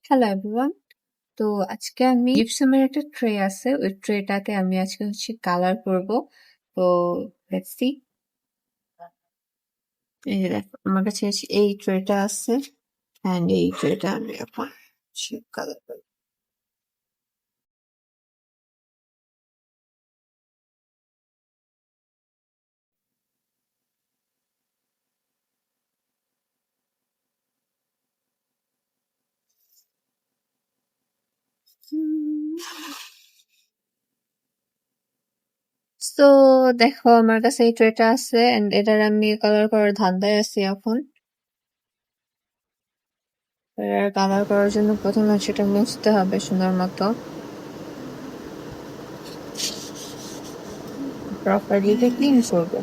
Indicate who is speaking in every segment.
Speaker 1: Hello everyone. তো আজকে আমি জিপসামের একটা ট্রে আছে, ওই ট্রেটাকে আমি আজকে কালার করব। তো লেটস সি। এই যে দেখো আমার কাছে এই ট্রেটা আছে এন্ড এই ট্রেটা আমি এখন কালার করব। তো দেখো আমার কাছে এই ট্রেটা আছে এন্ড এটার আমি কালার করার ধান্দায় আছি এখন। কালার করার জন্য প্রথমে সেটা মুছতে হবে সুন্দর মতো, প্রপারলি ক্লিন করবো।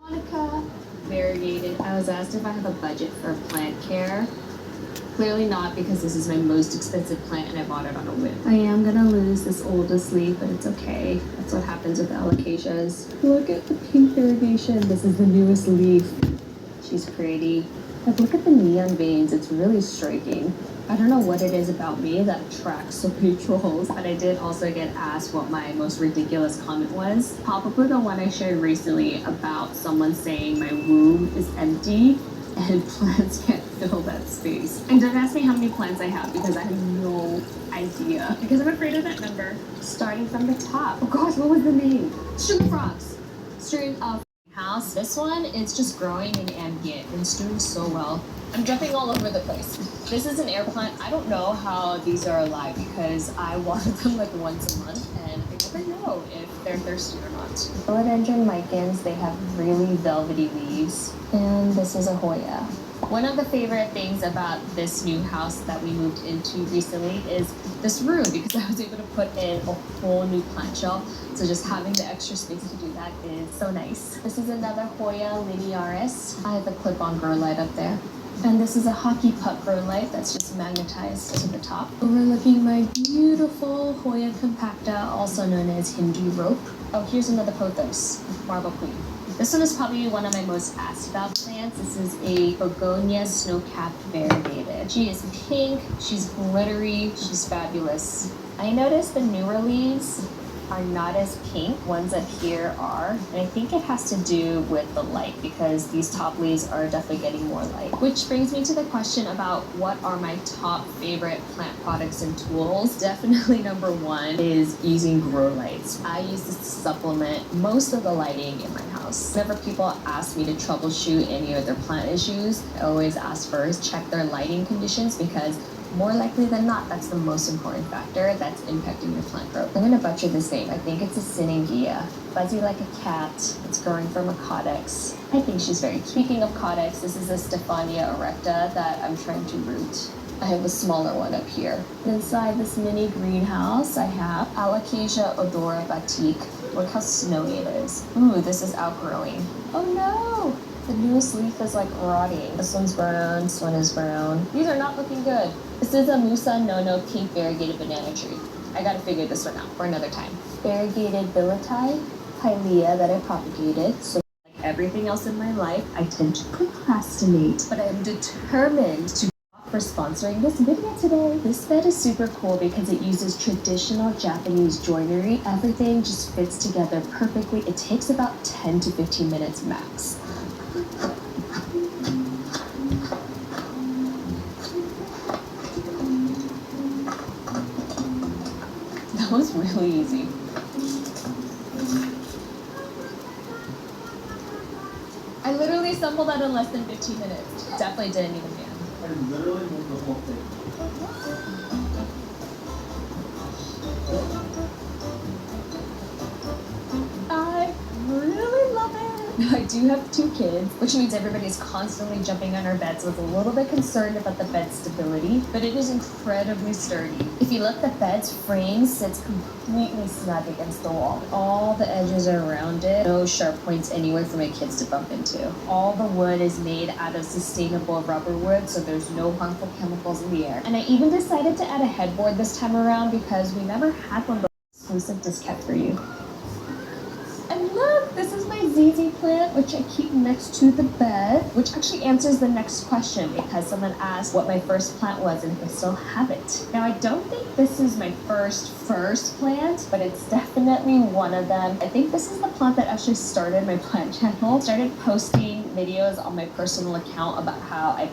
Speaker 2: Monica, variegated. I was asked if I have a budget for plant care. Clearly not, because this is my most expensive plant and I bought it on a whim. I am gonna lose this oldest leaf, but it's okay. That's what happens with alocasias. Look at the pink variegation. This is the newest leaf. She's pretty. But look at the neon veins. It's really striking. I don't know what it is about me that attracts so many trolls, but I did also get asked what my most ridiculous comment was. Probably the one I shared recently about someone saying my womb is empty and plants can't fill that space. And don't ask me how many plants I have, because I have no idea. Because I'm afraid of that number. Starting from the top. Oh gosh, what was the name? Sugar frogs. Stream of house. greenhouse. This one is just growing in ambient and it's doing so well. I'm jumping all over the place. This is an air plant. I don't know how these are alive because I water them like once a month and I never know if they're thirsty or not. Philodendron micans, they have really velvety leaves. And this is a Hoya. One of the favorite things about this new house that we moved into recently is this room because I was able to put in a whole new plant shelf. So just having the extra space to do that is so nice. This is another Hoya linearis. I have a clip-on grow light up there. And this is a hockey puck grow light that's just magnetized to the top. Overlooking my beautiful Hoya compacta, also known as Hindu rope. Oh, here's another pothos, marble queen. This one is probably one of my most asked about plants. This is a begonia snow-capped variegated. She is pink, she's glittery, she's fabulous. I noticed the newer leaves are not as pink. Ones up here are. And I think it has to do with the light because these top leaves are definitely getting more light. Which brings me to the question about what are my top favorite plant products and tools. Definitely number one is using grow lights. I use this to supplement most of the lighting in my house. Whenever people ask me to troubleshoot any of their plant issues, I always ask first, check their lighting conditions because more likely than not, that's the most important factor that's impacting your plant growth. I'm gonna butcher this name. I think it's a Sinningia. Fuzzy like a cat. It's growing from a codex. I think she's very cute. Speaking of codex, this is a Stephania erecta that I'm trying to root. I have a smaller one up here. Inside this mini greenhouse, I have Alocasia odora batik. Look how snowy it is. Ooh, this is outgrowing. Oh no! The newest leaf is like rotting. This one's brown, this one is brown. These are not looking good. This is a Musa Nono pink variegated banana tree. I gotta figure this one out for another time. Variegated billieti, Pilea that I propagated. So like everything else in my life, I tend to procrastinate, but I'm determined to for sponsoring this video today. This bed is super cool because it uses traditional Japanese joinery. Everything just fits together perfectly. It takes about 10 to 15 minutes max. That was really easy. I literally assembled that in less than 15 minutes. Definitely didn't even man.
Speaker 3: I literally moved the whole thing.
Speaker 2: I really love it. Now, I do have 2 kids, which means everybody's constantly jumping on our bed, so I was a little bit concerned about the bed stability, but it is incredibly sturdy. If you look, the bed's frame sits completely snug against the wall. All the edges are rounded, no sharp points anywhere for my kids to bump into. All the wood is made out of sustainable rubber wood, so there's no harmful chemicals in the air. And I even decided to add a headboard this time around because we never had one, but exclusive just kept for you. And look, this is my ZZ plant, which I keep next to the bed, which actually answers the next question because someone asked what my first plant was and if I still have it. Now, I don't think this is my first plant, but it's definitely one of them. I think this is the plant that actually started my plant channel. Started posting videos on my personal account about how I